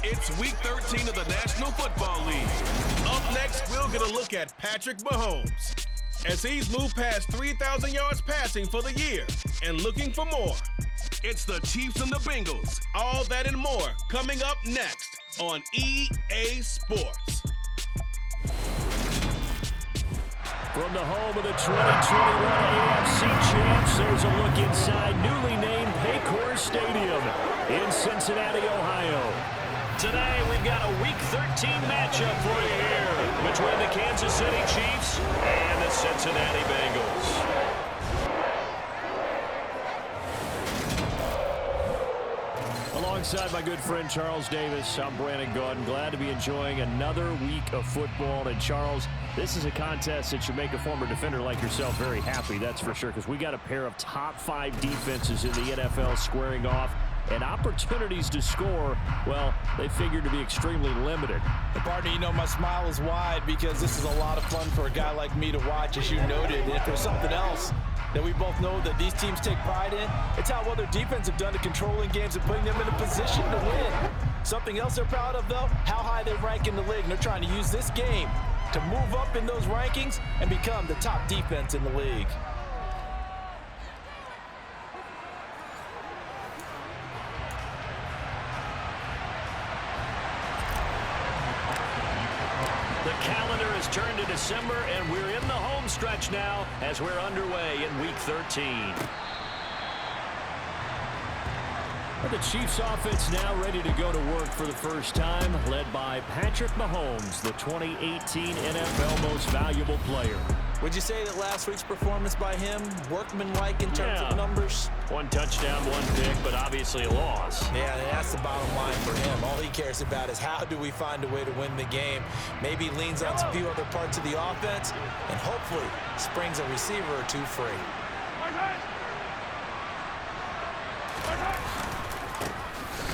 It's Week 13 of the National Football League. Up next, we'll get a look at Patrick Mahomes, as he's moved past 3,000 yards passing for the year and looking for more. It's the Chiefs and the Bengals. All that and more coming up next on EA Sports. From the home of the 2021 AFC Champs, there's a look inside newly named Paycor Stadium in Cincinnati, Ohio. Today, we've got a Week 13 matchup for you here between the Kansas City Chiefs and the Cincinnati Bengals. Alongside my good friend Charles Davis, I'm Brandon Gaudin. Glad to be enjoying another week of football. And Charles, this is a contest that should make a former defender like yourself very happy, that's for sure, because we got a pair of top 5 defenses in the NFL squaring off. And opportunities to score, well, they figured to be extremely limited. And partner, you know my smile is wide because this is a lot of fun for a guy like me to watch, as you noted. And if there's something else that we both know that these teams take pride in, it's how well their defense have done at controlling games and putting them in a position to win. Something else they're proud of, though, how high they rank in the league. And they're trying to use this game to move up in those rankings and become the top defense in the league. Turn to December, and we're in the home stretch now as we're underway in Week 13. The Chiefs offense now ready to go to work for the first time, led by Patrick Mahomes, the 2018 NFL Most Valuable Player. Would you say that last week's performance by him, workmanlike in terms of numbers? 1 touchdown, 1 pick, but obviously a loss. Yeah, that's the bottom line for him. All he cares about is how do we find a way to win the game. Maybe leans on a few other parts of the offense and hopefully springs a receiver or two free.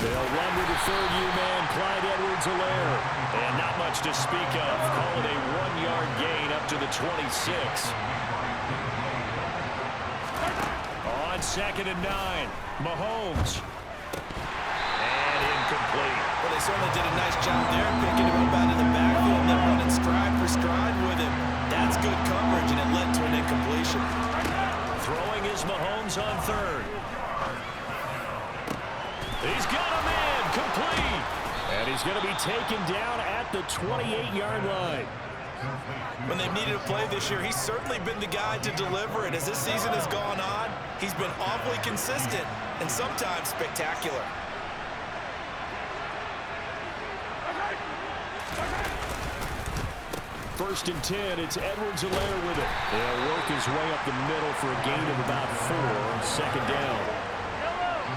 They'll run with the third-year man, Clyde Edwards-Helaire. And not much to speak of. Call it a 1-yard gain up to the 26. On 2nd and 9, Mahomes. And incomplete. Well, they certainly did a nice job there, picking him up out of the backfield and then running stride for stride with him. That's good coverage, and it led to an incompletion. Throwing is Mahomes on 3rd. He's got him in, complete. And he's going to be taken down at the 28-yard line. When they've needed a play this year, he's certainly been the guy to deliver it. As this season has gone on, he's been awfully consistent and sometimes spectacular. First and 10, it's Edwards-Helaire with it. He'll work his way up the middle for a gain of about 4 on 2nd down.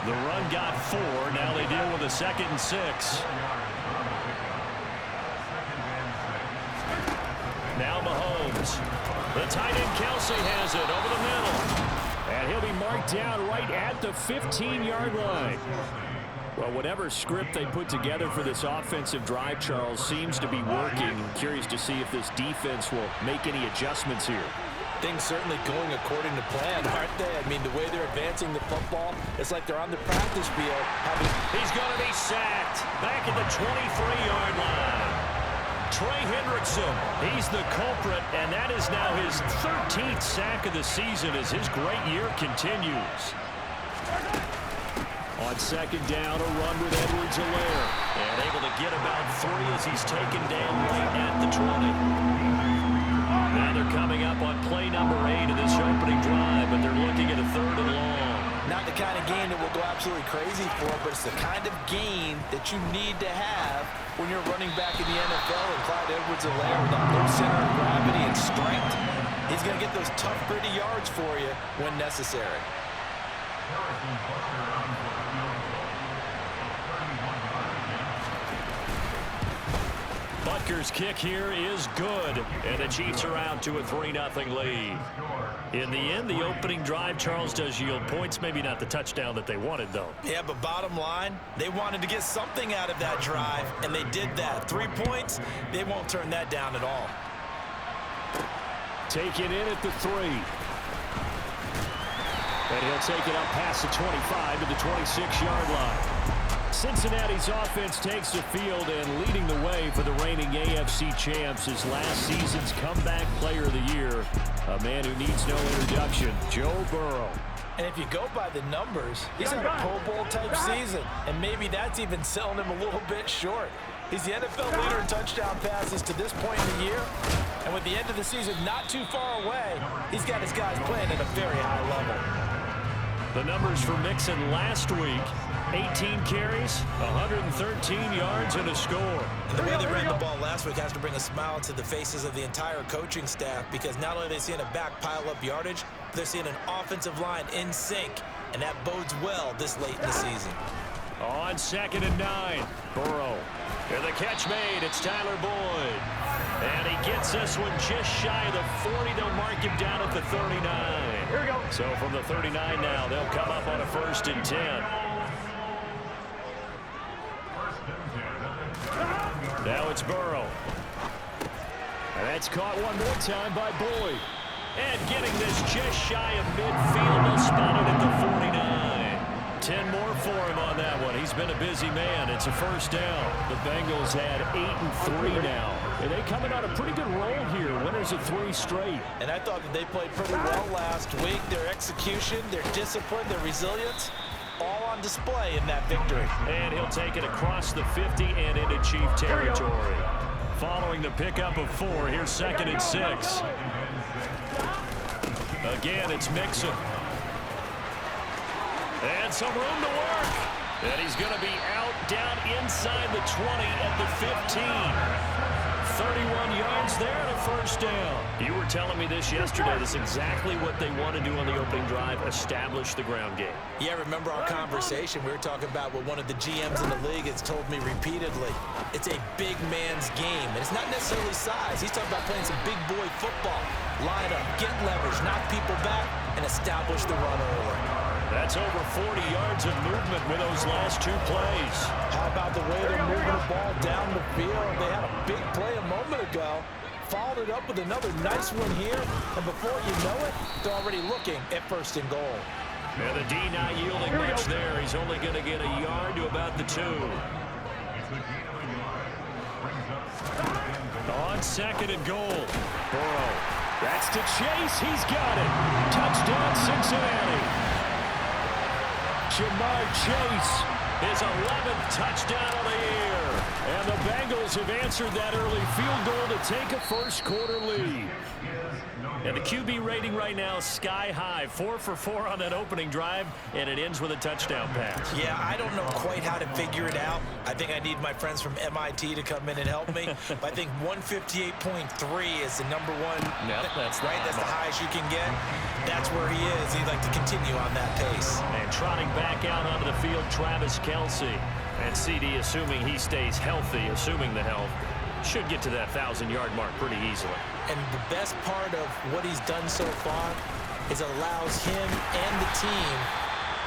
The run got 4. Now they deal with a 2nd and 6. Now Mahomes. The tight end Kelsey has it over the middle. And he'll be marked down right at the 15-yard line. Well, whatever script they put together for this offensive drive, Charles, seems to be working. I'm curious to see if this defense will make any adjustments here. Things certainly going according to plan, aren't they? I mean, the way they're advancing the football, it's like they're on the practice field. He's going to be sacked back at the 23-yard line. Trey Hendrickson, he's the culprit, and that is now his 13th sack of the season as his great year continues. On 2nd down, a run with Edwards-Helaire. And able to get about 3 as he's taken down late at the 20. Now they're coming up on play number 8 of this opening drive, but they're looking at a 3rd and long. Not the kind of gain that we'll go absolutely crazy for, but it's the kind of gain that you need to have when you're running back in the NFL. And Clyde Edwards-Helaire with that low center of gravity and strength, he's going to get those tough, gritty yards for you when necessary. Butker's kick here is good, and the Chiefs are out to a 3-0 lead. In the end, the opening drive, Charles, does yield points. Maybe not the touchdown that they wanted, though. Yeah, but bottom line, they wanted to get something out of that drive, and they did that. 3 points, they won't turn that down at all. Taken in at the 3. And he'll take it up past the 25 to the 26-yard line. Cincinnati's offense takes the field, and leading the way for the reigning AFC champs is last season's comeback player of the year, a man who needs no introduction, Joe Burrow. And if you go by the numbers, he's had a Pro Bowl type season, and maybe that's even selling him a little bit short. He's the NFL leader in touchdown passes to this point in the year, and with the end of the season not too far away, he's got his guys playing at a very high level. The numbers for Mixon last week: 18 carries, 113 yards, and a score. And the way they ran the ball last week has to bring a smile to the faces of the entire coaching staff, because not only are they seeing a back pile up yardage, they're seeing an offensive line in sync, and that bodes well this late in the season. On 2nd and 9, Burrow. And the catch made. It's Tyler Boyd. And he gets this one just shy of the 40. They'll mark him down at the 39. Here we go. So from the 39 now, they'll come up on a 1st and 10. Now it's Burrow. And that's caught one more time by Boyd. And getting this just shy of midfield. They'll spot it at the 49. 10 more for him on that one. He's been a busy man. It's a 1st down. The Bengals had 8-3 now. And they coming on a pretty good roll here. Winners of 3 straight. And I thought that they played pretty well last week. Their execution, their discipline, their resilience, all on display in that victory. And he'll take it across the 50 and into Chief territory. Following the pickup of 4, here's 2nd and 6. Again, it's Mixon. And some room to work. And he's going to be out down inside the 20 at the 15. 31 yards there and a 1st down. You were telling me this yesterday. This is exactly what they want to do on the opening drive, establish the ground game. Yeah, remember our conversation? We were talking about what one of the GMs in the league has told me repeatedly. It's a big man's game, and it's not necessarily size. He's talking about playing some big boy football. Line up, get leverage, knock people back, and establish the run early. That's over 40 yards of movement with those last 2 plays. How about the way they're moving the ball down the field? They had a big play a moment ago, followed it up with another nice one here, and before you know it, they're already looking at 1st and goal. And the D not yielding much there. He's only going to get a yard to about the 2. On 2nd and goal, Burrow. That's to Chase. He's got it. Touchdown, Cincinnati. Jamar Chase, his 11th touchdown of the year. And the Bengals have answered that early field goal to take a 1st quarter lead. And the QB rating right now is sky high. 4 for 4 on that opening drive, and it ends with a touchdown pass. Yeah, I don't know quite how to figure it out. I think I need my friends from MIT to come in and help me. But I think 158.3 is the #1. Yep, that's right. That's the highest you can get. That's where he is. He'd like to continue on that pace. And trotting back out onto the field, Travis Kelce. And CD, assuming he stays healthy, assuming the health, should get to that 1,000-yard mark pretty easily. And the best part of what he's done so far is it allows him and the team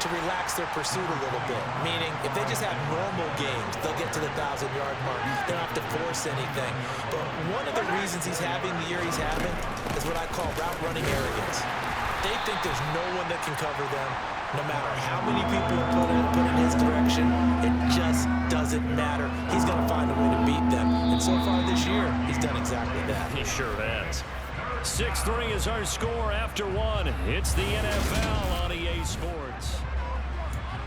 to relax their pursuit a little bit. Meaning, if they just have normal games, they'll get to the 1,000-yard mark. They don't have to force anything. But one of the reasons he's having the year he's having is what I call route running arrogance. They think there's no one that can cover them. No matter how many people put in his direction, it just doesn't matter. He's going to find a way to beat them. And so far this year, he's done exactly that. He sure has. 6-3 is our score after 1. It's the NFL on EA Sports.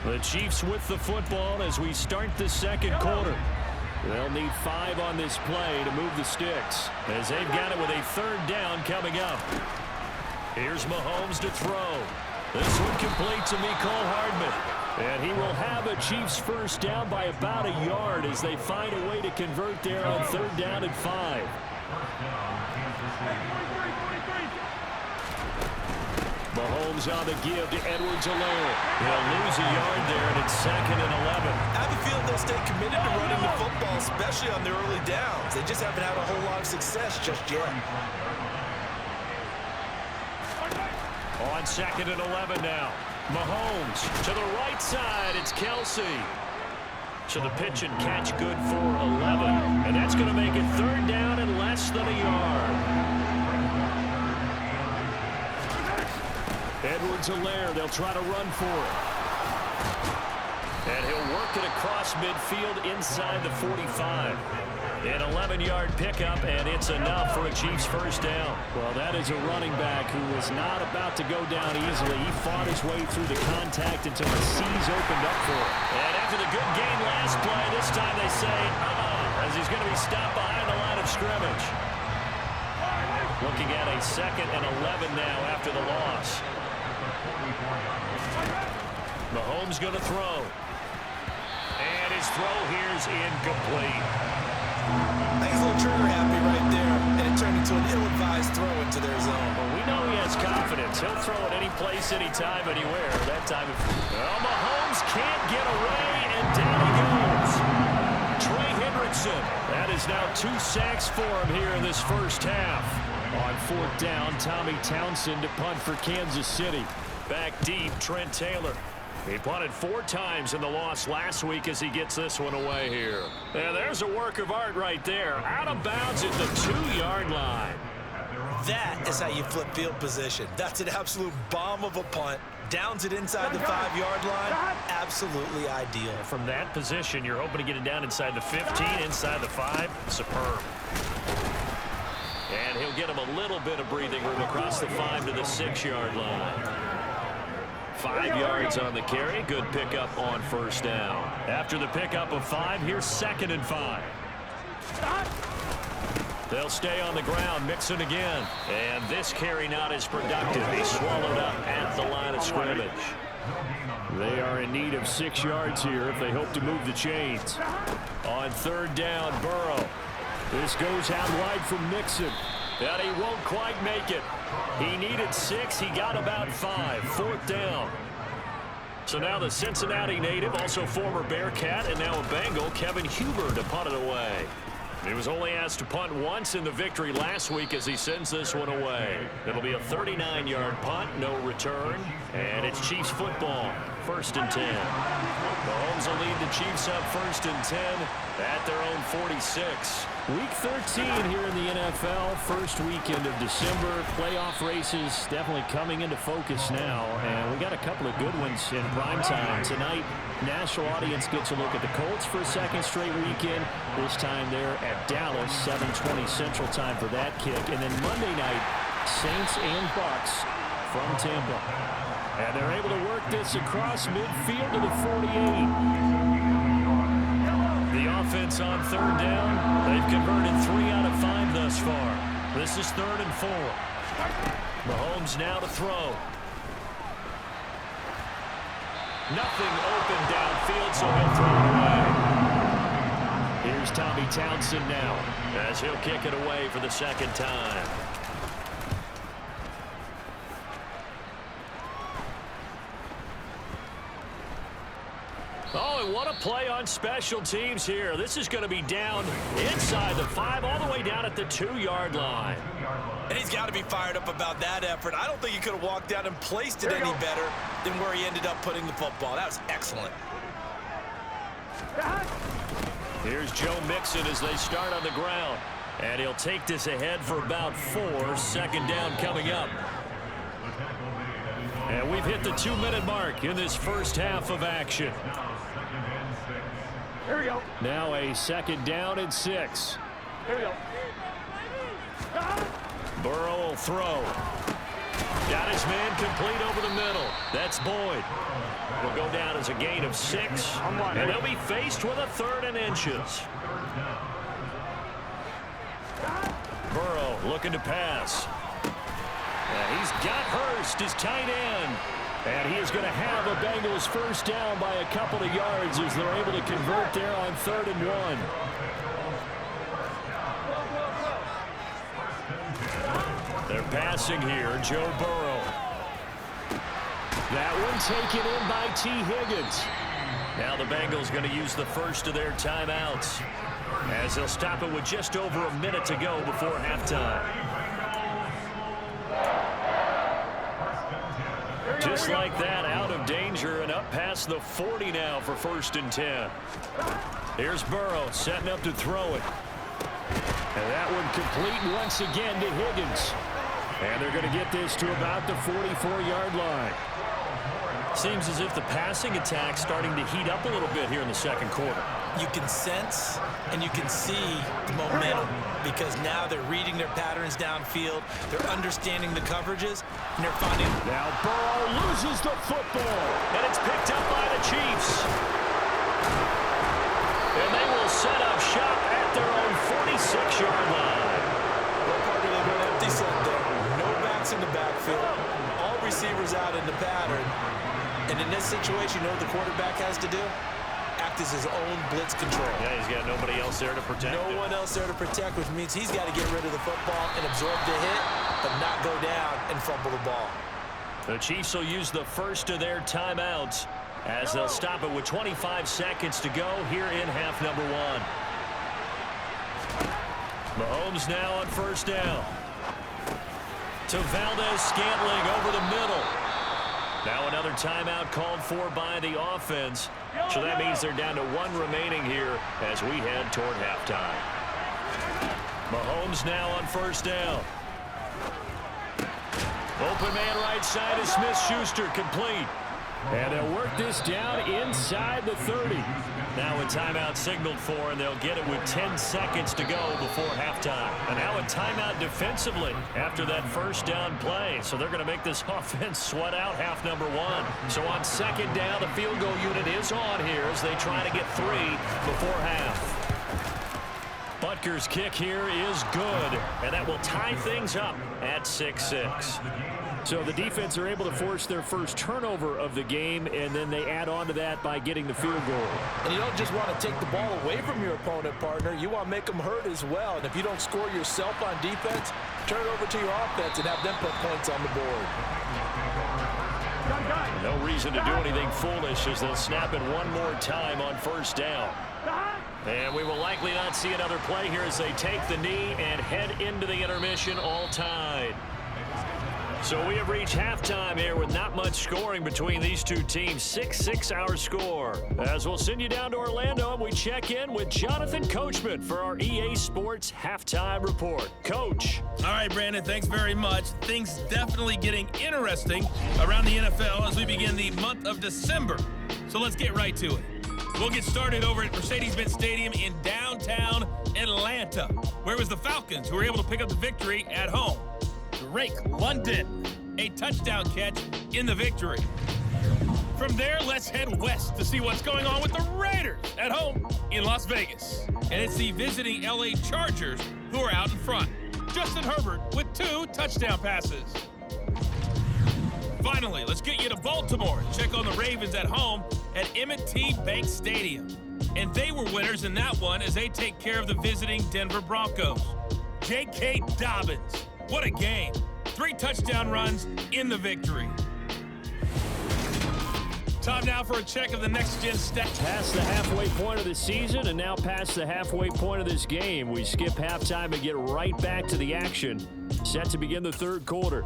The Chiefs with the football as we start the 2nd quarter. They'll need 5 on this play to move the sticks, as they've got it with a 3rd down coming up. Here's Mahomes to throw. This one complete to Mecole Hardman. And he will have a Chiefs 1st down by about a yard as they find a way to convert there on 3rd down and 5. Mahomes on the give to Edwards-Helaire. He'll lose a yard there, and it's 2nd and 11. I have a feeling they'll stay committed to running the football, especially on their early downs. They just haven't had a whole lot of success just yet. On 2nd and 11 now. Mahomes to the right side. It's Kelce. So the pitch and catch good for 11. And that's going to make it 3rd down and less than a yard. Edwards-Helaire, they'll try to run for it. And he'll work it across midfield inside the 45. An 11-yard pickup, and it's enough for a Chiefs first down. Well, that is a running back who was not about to go down easily. He fought his way through the contact until the seas opened up for him. And after the good gain last play, this time they say, as he's going to be stopped behind the line of scrimmage. Looking at a 2nd and 11 now after the loss. Mahomes going to throw. And his throw here is incomplete. I think he's a little trigger happy right there, and it turned into an ill-advised throw into their zone. Well, we know he has confidence. He'll throw it any place, anytime, anywhere. That time, Mahomes can't get away, and down he goes. Trey Hendrickson. That is now 2 sacks for him here in this first half. On 4th down, Tommy Townsend to punt for Kansas City. Back deep, Trent Taylor. He punted 4 times in the loss last week as he gets this one away here. And there's a work of art right there. Out of bounds at the 2-yard line. That is how you flip field position. That's an absolute bomb of a punt. Downs it inside the 5-yard line. Absolutely ideal. From that position, you're hoping to get it down inside the 15, inside the 5. Superb. And he'll get him a little bit of breathing room across the 5 to the 6-yard line. 5 yards on the carry. Good pickup on first down. After the pickup of 5, here's 2nd and 5. They'll stay on the ground, Mixon again. And this carry not as productive. He swallowed up at the line of scrimmage. They are in need of 6 yards here if they hope to move the chains. On 3rd down, Burrow. This goes out wide from Mixon. And he won't quite make it. He needed 6. He got about 5. 4th down. So now the Cincinnati native, also former Bearcat and now a Bengal, Kevin Huber, to punt it away. He was only asked to punt once in the victory last week as he sends this one away. It'll be a 39-yard punt, no return, and it's Chiefs football. 1st and 10. Mahomes will lead the Chiefs up 1st and 10 at their own 46. Week 13 here in the NFL, first weekend of December. Playoff races definitely coming into focus now, and we got a couple of good ones in prime time. Tonight, national audience gets a look at the Colts for a 2nd straight weekend. This time they're at Dallas, 7:20 Central Time for that kick. And then Monday night, Saints and Bucks from Tampa. And they're able to work this across midfield to the 48. The offense on 3rd down. They've converted 3 out of 5 thus far. This is 3rd and 4. Mahomes now to throw. Nothing open downfield, so he'll throw it away. Here's Tommy Townsend now as he'll kick it away for the 2nd time. Oh, and what a play on special teams here. This is going to be down inside the 5, all the way down at the 2-yard line. And he's got to be fired up about that effort. I don't think he could have walked out and placed it any better than where he ended up putting the football. That was excellent. Here's Joe Mixon as they start on the ground. And he'll take this ahead for about 4. 2nd down coming up. And we've hit the 2-minute mark in this first half of action. Here we go. Now a 2nd down and 6. Here we go. Burrow will throw. Got his man complete over the middle. That's Boyd. Will go down as a gain of 6. And they'll be faced with a 3rd and inches. Burrow looking to pass. And he's got Hurst, his tight end. And he is going to have a Bengals first down by a couple of yards as they're able to convert there on 3rd and 1. They're passing here, Joe Burrow. That one taken in by T. Higgins. Now the Bengals going to use the first of their timeouts as they'll stop it with just over a minute to go before halftime. Just like that, out of danger and up past the 40 now for 1st and 10. Here's Burrow setting up to throw it. And that one complete once again to Higgins. And they're going to get this to about the 44-yard line. Seems as if the passing attack's starting to heat up a little bit here in the second quarter. You can sense and you can see the momentum because now they're reading their patterns downfield. They're understanding the coverages, and they're finding. Now Burrow loses the football, and it's picked up by the Chiefs. And they will set up shop at their own 46-yard line. Well, partner, they went empty set there. No backs in the backfield. All receivers out in the pattern. And in this situation, you know what the quarterback has to do? Act as his own blitz control. Yeah, he's got nobody else there to protect him. No one else there to protect, which means he's got to get rid of the football and absorb the hit, but not go down and fumble the ball. The Chiefs will use the first of their timeouts as they'll stop it with 25 seconds to go here in half number one. Mahomes now on first down. To Valdez-Scantling over the middle. Now another timeout called for by the offense. So that means they're down to one remaining here as we head toward halftime. Mahomes now on first down. Open man right side is Smith-Schuster, complete. And they'll work this down inside the 30. Now a timeout signaled for, and they'll get it with 10 seconds to go before halftime. And now a timeout defensively after that first down play. So they're going to make this offense sweat out half number one. So on second down, the field goal unit is on here as they try to get 3 before half. Butker's kick here is good, and that will tie things up at 6-6. So the defense are able to force their first turnover of the game, and then they add on to that by getting the field goal. And you don't just want to take the ball away from your opponent, partner. You want to make them hurt as well. And if you don't score yourself on defense, turn it over to your offense and have them put points on the board. No reason to do anything foolish as they'll snap it one more time on first down. And we will likely not see another play here as they take the knee and head into the intermission all tied. So we have reached halftime here with not much scoring between these two teams. 6-6 our score. As we'll send you down to Orlando and we check in with Jonathan Coachman for our EA Sports Halftime Report. Coach. All right, Brandon, thanks very much. Things definitely getting interesting around the NFL as we begin the month of December. So let's get right to it. We'll get started over at Mercedes-Benz Stadium in downtown Atlanta, where it was the Falcons who were able to pick up the victory at home. Drake London, a touchdown catch in the victory. From there, let's head west to see what's going on with the Raiders at home in Las Vegas. And it's the visiting LA Chargers who are out in front. Justin Herbert with 2 touchdown passes. Finally, let's get you to Baltimore and check on the Ravens at home at M&T Bank Stadium. And they were winners in that one as they take care of the visiting Denver Broncos. J.K. Dobbins. What a game. 3 touchdown runs in the victory. Time now for a check of the next-gen stats. Past the halfway point of the season and now past the halfway point of this game. We skip halftime and get right back to the action. Set to begin the third quarter.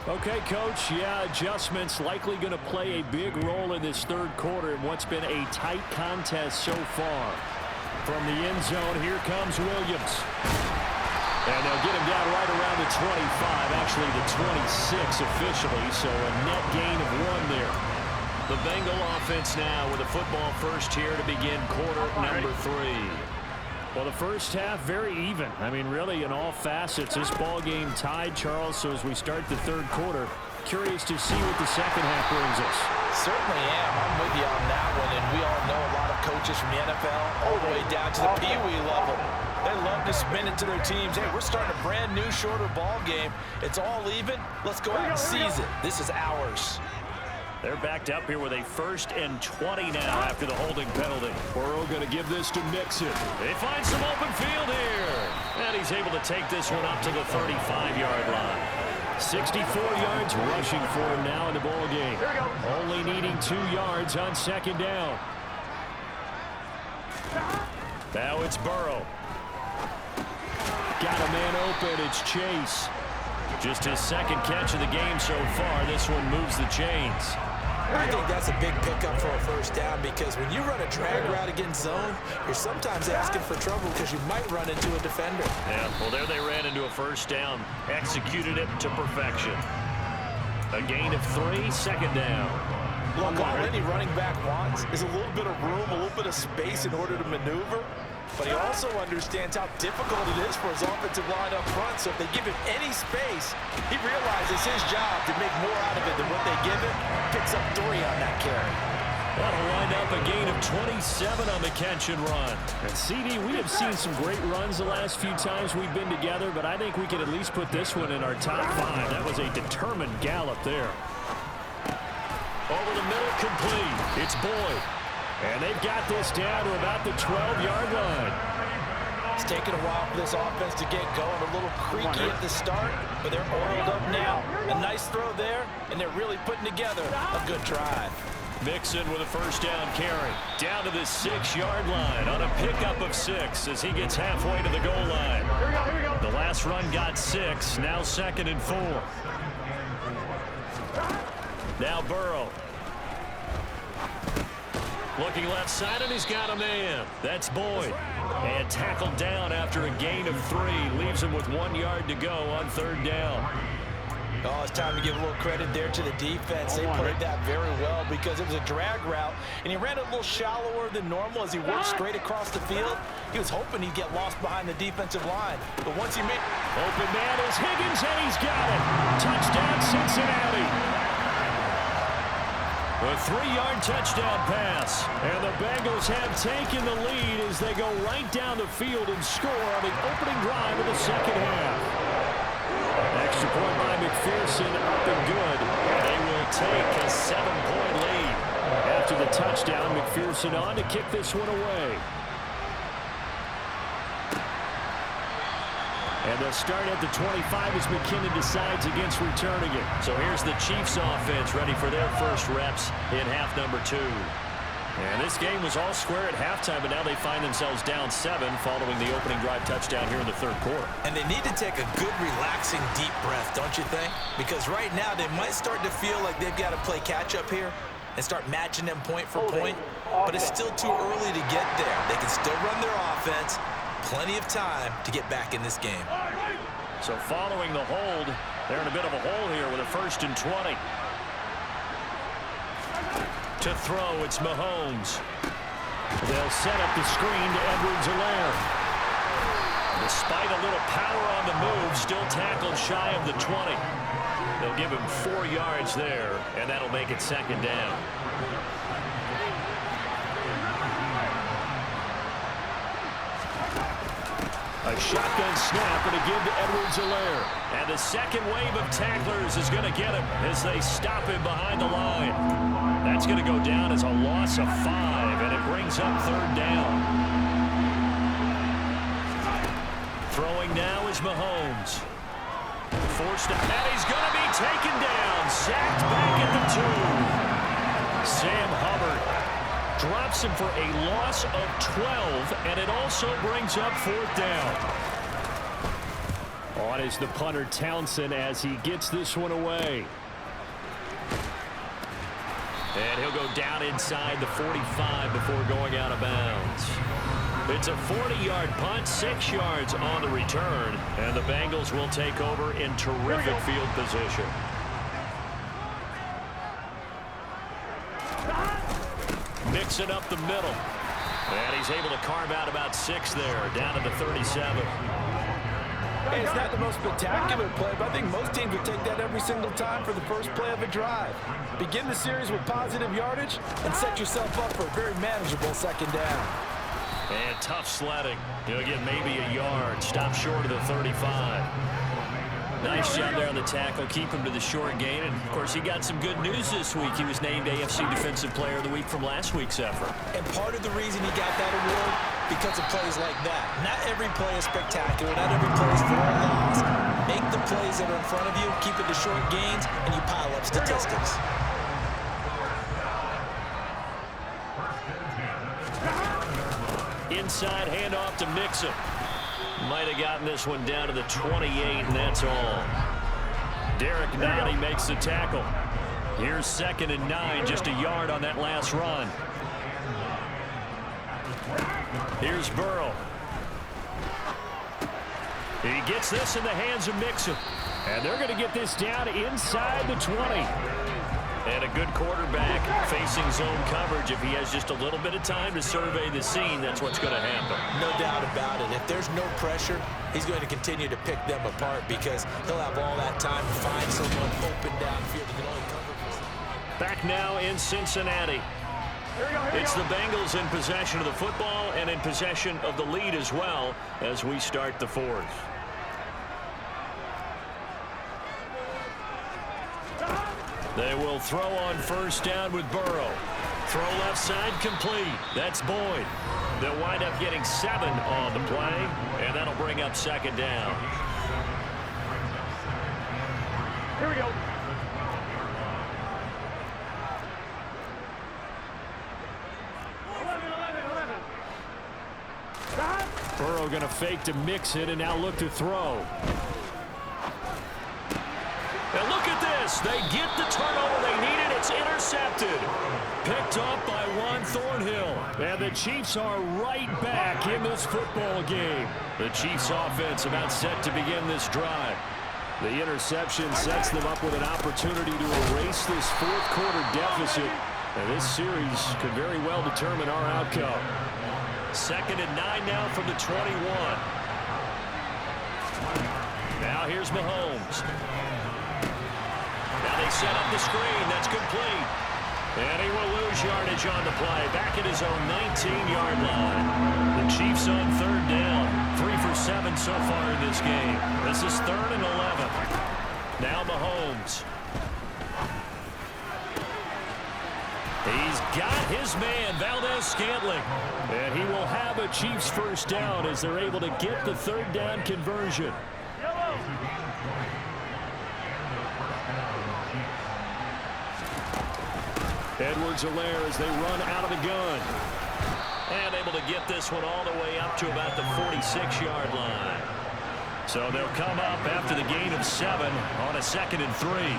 Okay, Coach, adjustments likely going to play a big role in this third quarter in what's been a tight contest so far. From the end zone, here comes Williams. And they'll get him down right around the 25, actually the 26 officially, so a net gain of 1 there. The Bengal offense now with a football first here to begin quarter number 3. Well, the first half, very even. I mean, really, in all facets, this ball game tied, Charles. So as we start the third quarter, curious to see what the second half brings us. Certainly am. I'm with you on that one. And we all know a lot of coaches from the NFL all the way down to the Pee Wee level. They love to spin it to their teams. Hey, we're starting a brand new, shorter ball game. It's all even. Let's go out and seize it. This is ours. They're backed up here with a 1st and 20 now after the holding penalty. Burrow going to give this to Mixon. They find some open field here. And he's able to take this one up to the 35-yard line. 64 yards rushing for him now in the ball game. Only needing 2 yards on second down. Now it's Burrow. Got a man open. It's Chase. Just his second catch of the game so far. This one moves the chains. I think that's a big pickup for a first down because when you run a drag route against zone, you're sometimes asking for trouble because you might run into a defender. Yeah, well, there they ran into a first down. Executed it to perfection. A gain of 3, second down. Look, all any running back wants is a little bit of room, a little bit of space in order to maneuver. But he also understands how difficult it is for his offensive line up front. So if they give him any space, he realizes his job to make more out of it than what they give him. Picks up 3 on that carry. That'll wind up a gain of 27 on the catch and run. And CD, we have seen some great runs the last few times we've been together, but I think we can at least put this one in our top 5. That was a determined gallop there. Over the middle, complete. It's Boyd. And they've got this down to about the 12-yard line. It's taken a while for this offense to get going. A little creaky at the start, but they're oiled up now. A nice throw there, and they're really putting together a good drive. Mixon with a first down carry. Down to the 6-yard line on a pickup of 6 as he gets halfway to the goal line. The last run got 6, now 2nd and 4. Now Burrow. Looking left side, and he's got a man. That's Boyd. And tackled down after a gain of 3. Leaves him with 1 yard to go on 3rd down. Oh, it's time to give a little credit there to the defense. They played that very well because it was a drag route, and he ran a little shallower than normal as he worked straight across the field. He was hoping he'd get lost behind the defensive line. But once he made... Open man is Higgins, and he's got it. Touchdown, Cincinnati. A 3-yard touchdown pass. And the Bengals have taken the lead as they go right down the field and score on the opening drive of the second half. Extra point by McPherson, up and good. They will take a 7-point lead. After the touchdown, McPherson on to kick this one away. And they'll start at the 25 as McKinnon decides against returning it. So here's the Chiefs offense ready for their first reps in half number 2. And this game was all square at halftime, but now they find themselves down 7 following the opening drive touchdown here in the 3rd quarter. And they need to take a good, relaxing, deep breath, don't you think? Because right now they might start to feel like they've got to play catch-up here and start matching them point for point. But it's still too early to get there. They can still run their offense. Plenty of time to get back in this game. So following the hold, they're in a bit of a hole here with a 1st and 20. To throw, it's Mahomes. They'll set up the screen to Edwards-Helaire. Despite a little power on the move, still tackled shy of the 20. They'll give him 4 yards there, and that'll make it 2nd down. A shotgun snap and a give to Edwards-Helaire. And the second wave of tacklers is going to get him as they stop him behind the line. That's going to go down as a loss of 5, and it brings up 3rd down. Throwing now is Mahomes. Forced to, and he's going to be taken down. Sacked back at the 2. Sam Hubbard drops him for a loss of 12, and it also brings up 4th down. On is the punter Townsend as he gets this one away. And he'll go down inside the 45 before going out of bounds. It's a 40-yard punt, 6 yards on the return, and the Bengals will take over in terrific field position. Mixing up the middle. And he's able to carve out about 6 there, down to the 37. Hey, it's not the most spectacular play, but I think most teams would take that every single time for the first play of a drive. Begin the series with positive yardage and set yourself up for a very manageable 2nd down. And tough sledding. He'll get maybe a yard. Stop short of the 35. Nice job there on the tackle. Keep him to the short gain. And, of course, he got some good news this week. He was named AFC Defensive Player of the Week from last week's effort. And part of the reason he got that award, because of plays like that. Not every play is spectacular. Not every play is for a loss. Make the plays that are in front of you, keep it to short gains, and you pile up statistics. Inside handoff to Mixon. Might have gotten this one down to the 28, and that's all. Derek Nottie makes the tackle. Here's 2nd and 9, just a yard on that last run. Here's Burrow. He gets this in the hands of Mixon. And they're going to get this down inside the 20. And a good quarterback facing zone coverage. If he has just a little bit of time to survey the scene, that's what's going to happen. No doubt about it. If there's no pressure, he's going to continue to pick them apart because he'll have all that time to find someone open downfield and only cover. Back now in Cincinnati. It's the Bengals in possession of the football and in possession of the lead as well as we start the fourth. They will throw on first down with Burrow. Throw left side complete. That's Boyd. They'll wind up getting 7 on the play, and that'll bring up second down. Here we go. Burrow going to fake to mix it and now look to throw. And look at this. They get the turnover they needed. It's intercepted. Picked up by Juan Thornhill. And the Chiefs are right back in this football game. The Chiefs offense about set to begin this drive. The interception sets them up with an opportunity to erase this fourth quarter deficit. And this series could very well determine our outcome. 2nd and 9 now from the 21. Now here's Mahomes. Now they set up the screen. That's complete. And he will lose yardage on the play. Back at his own 19-yard line. The Chiefs on 3rd down. 3 for 7 so far in this game. This is 3rd and 11. Now Mahomes. He's got his man, Valdez-Scantling. And he will have a Chiefs first down as they're able to get the 3rd down conversion. Edwards-Helaire as they run out of the gun. And able to get this one all the way up to about the 46-yard line. So they'll come up after the gain of 7 on a 2nd and 3.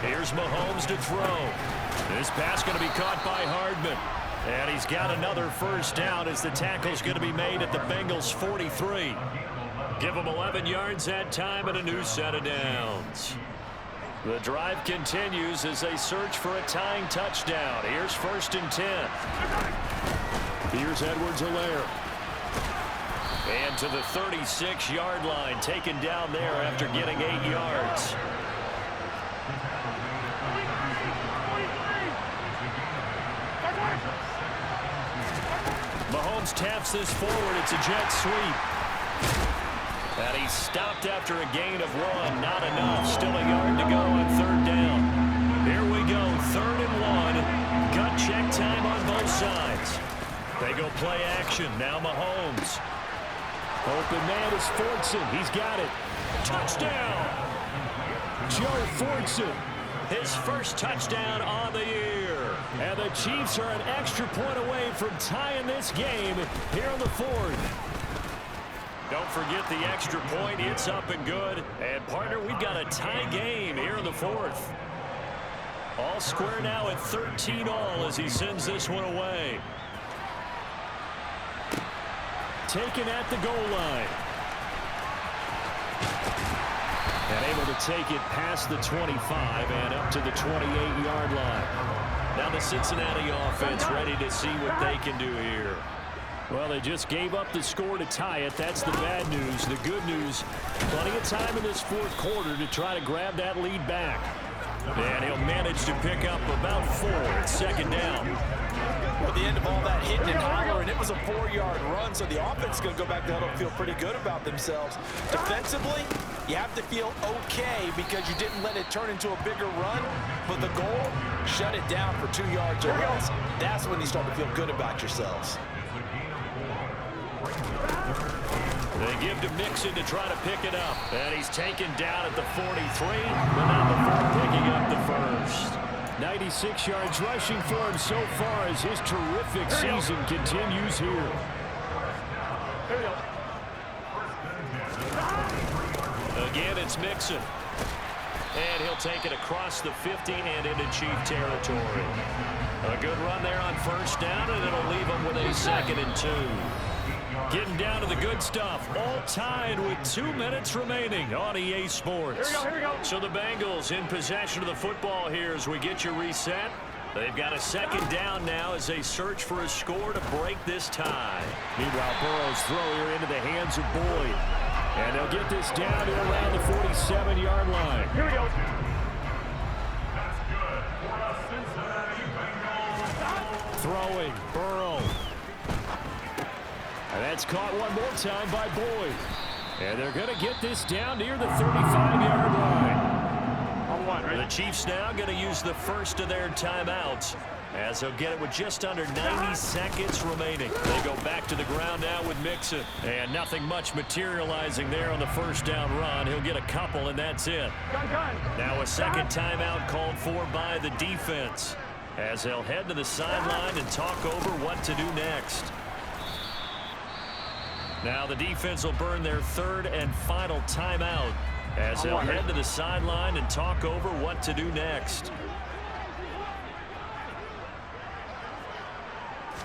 Here's Mahomes to throw. This pass going to be caught by Hardman. And he's got another first down as the tackle's going to be made at the Bengals' 43. Give them 11 yards that time and a new set of downs. The drive continues as they search for a tying touchdown. Here's 1st and 10. Here's Edwards-Helaire. And to the 36-yard line, taken down there after getting 8 yards. Mahomes taps this forward. It's a jet sweep. And he's stopped after a gain of 1. Not enough. Still a yard to go on 3rd down. Here we go. 3rd and 1. Gut check time on both sides. They go play action. Now Mahomes. Open man is Fortson. He's got it. Touchdown. Joe Fortson. His first touchdown on the year. And the Chiefs are an extra point away from tying this game here in the 4th. Don't forget the extra point. It's up and good. And, partner, we've got a tie game here in the 4th. All square now at 13-all as he sends this one away. Taken at the goal line. And able to take it past the 25 and up to the 28-yard line. Now the Cincinnati offense ready to see what they can do here. Well, they just gave up the score to tie it. That's the bad news. The good news, plenty of time in this 4th quarter to try to grab that lead back. And he'll manage to pick up about 4 at 2nd down. At the end of all that hitting and hollering, it was a 4-yard run, so the offense is going to go back to huddle and feel pretty good about themselves. Defensively, you have to feel okay because you didn't let it turn into a bigger run, but the goal, shut it down for 2 yards or less. That's when you start to feel good about yourselves. They give to Mixon to try to pick it up. And he's taken down at the 43, but now the 4 picking up the first. 96 yards rushing for him so far as his terrific season continues here. Again, it's Mixon. And he'll take it across the 50 and into Chief territory. A good run there on first down, and it'll leave him with a 2nd and 2. Getting down to the good stuff. All tied with 2 minutes remaining on EA Sports. Here we go. So the Bengals in possession of the football here as we get you reset. They've got a second down now as they search for a score to break this tie. Meanwhile, Burrow's throw here into the hands of Boyd. And they'll get this down to around the 47-yard line. Here we go. Throwing, Burrow. And that's caught one more time by Boyd. And they're going to get this down near the 35-yard line. The Chiefs now going to use the first of their timeouts as they'll get it with just under 90 seconds remaining. They go back to the ground now with Mixon. And nothing much materializing there on the first down run. He'll get a couple, and that's it. Now a second timeout called for by the defense as they'll head to the sideline and talk over what to do next. Now the defense will burn their third and final timeout as they'll head to the sideline and talk over what to do next.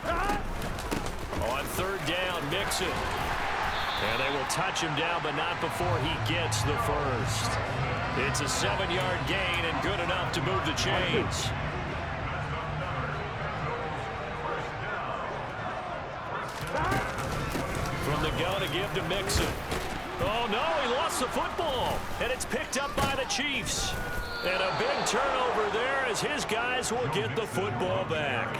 On third down, Mixon. And they will touch him down, but not before he gets the first. It's a 7-yard gain and good enough to move the chains. From the gun to give to Mixon. Oh, no, he lost the football. And it's picked up by the Chiefs. And a big turnover there as his guys will get the football back.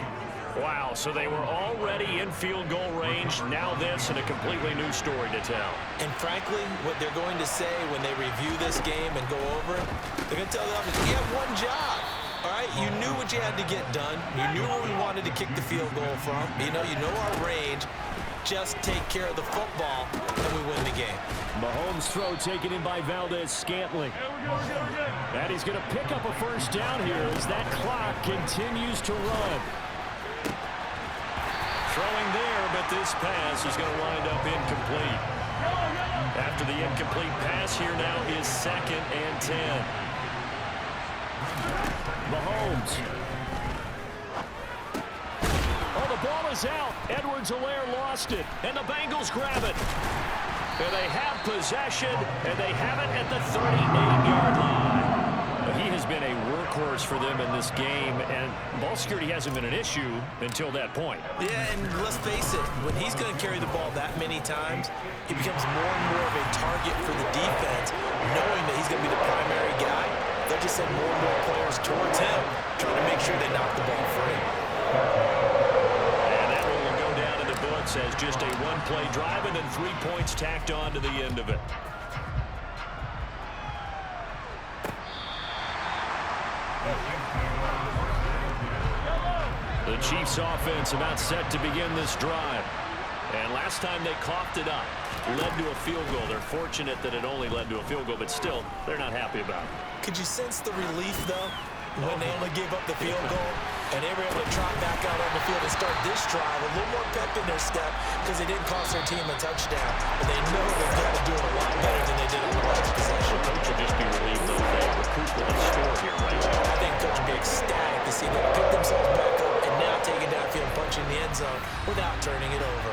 Wow, so they were already in field goal range. Now this and a completely new story to tell. And frankly, what they're going to say when they review this game and go over it, they're going to tell the offense, you have one job. All right, you knew what you had to get done. You knew where we wanted to kick the field goal from. You know our range. Just take care of the football, and we win the game. Mahomes' throw taken in by Valdez-Scantling. And he's going to pick up a first down here as that clock continues to run. Throwing there, but this pass is going to wind up incomplete. After the incomplete pass, here now is 2nd and 10. Mahomes. Oh, the ball is out. Edwards-Helaire lost it, and the Bengals grab it. And they have possession, and they have it at the 38-yard line. He has been a workhorse for them in this game, and ball security hasn't been an issue until that point. Yeah, and let's face it, when he's going to carry the ball that many times, he becomes more and more of a target for the defense, knowing that he's going to be the primary guy. They'll just send more and more players towards him, trying to make sure they knock the ball free. And that one will go down in the books as just a one-play drive and then 3 points tacked on to the end of it. The Chiefs offense about set to begin this drive. And last time they coughed it up, led to a field goal. They're fortunate that it only led to a field goal, but still, they're not happy about it. Could you sense the relief, though, when they only gave up the field goal and they were able to trot back out on the field and start this drive a little more pep in their step because they didn't cost their team a touchdown. But they know they've got to do it a lot better than they did in the last possession. Coach will just be relieved that they recoup with a score here right now. I think Coach would be ecstatic to see them pick themselves back up and now take it downfield, punching the end zone without turning it over.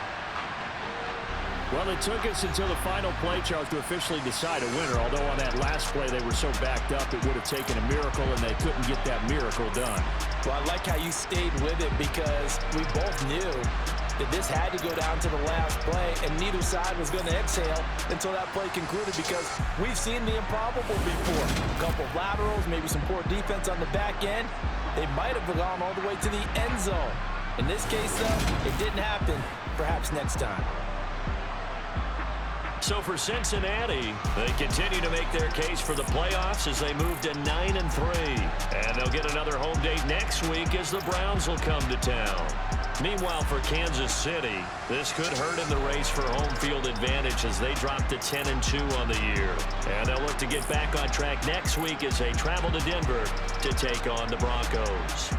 Well, it took us until the final play, Charles, to officially decide a winner. Although on that last play they were so backed up, it would have taken a miracle, and they couldn't get that miracle done. Well, I like how you stayed with it because we both knew that this had to go down to the last play, and neither side was going to exhale until that play concluded because we've seen the improbable before. A couple of laterals, maybe some poor defense on the back end. They might have gone all the way to the end zone. In this case, though, it didn't happen. Perhaps next time. So for Cincinnati, they continue to make their case for the playoffs as they move to 9-3. And they'll get another home date next week as the Browns will come to town. Meanwhile, for Kansas City, this could hurt in the race for home field advantage as they drop to 10-2 on the year. And they'll look to get back on track next week as they travel to Denver to take on the Broncos.